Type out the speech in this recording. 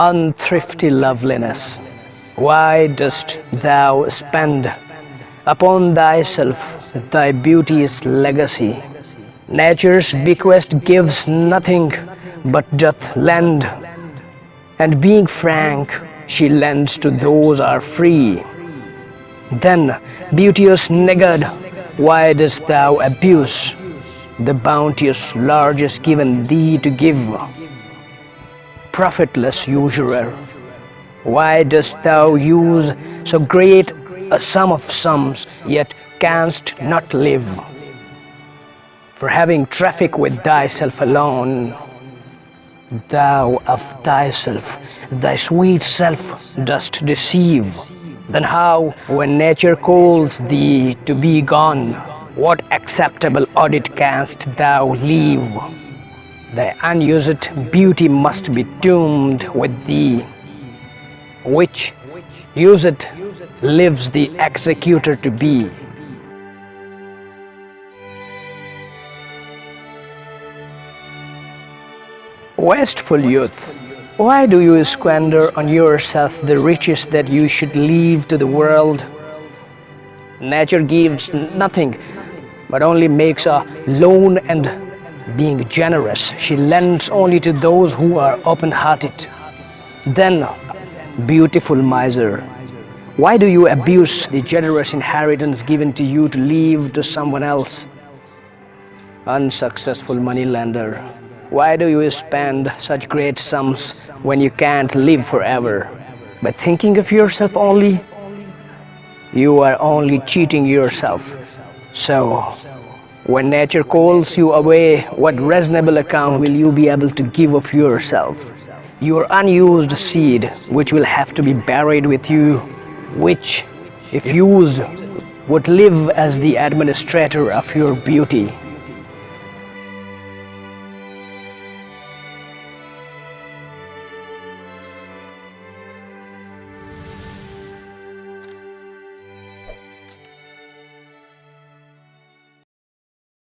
Unthrifty loveliness, why dost thou spend upon thyself thy beauty's legacy? Nature's bequest gives nothing, but doth lend, and being frank, she lends to those are free. Then, beauteous niggard, why dost thou abuse the bounteous largesse given thee to give? Profitless usurer, why dost thou use so great a sum of sums, yet canst not live? For having traffic with thyself alone, thou of thyself, thy sweet self dost deceive. Then how, when nature calls thee to be gone, what acceptable audit canst thou leave? Thy unused beauty must be doomed with thee, which used lives the executor to be. Wasteful youth, why do you squander on yourself the riches that you should leave to the world? Nature gives nothing, but only makes a loan, and being generous, she lends only to those who are open-hearted. Then, beautiful miser, why do you abuse the generous inheritance given to you to leave to someone else? Unsuccessful moneylender, why do you spend such great sums when you can't live forever? By thinking of yourself only, you are only cheating yourself. So, when nature calls you away, what reasonable account will you be able to give of yourself? Your unused seed, which will have to be buried with you, which, if used, would live as the administrator of your beauty.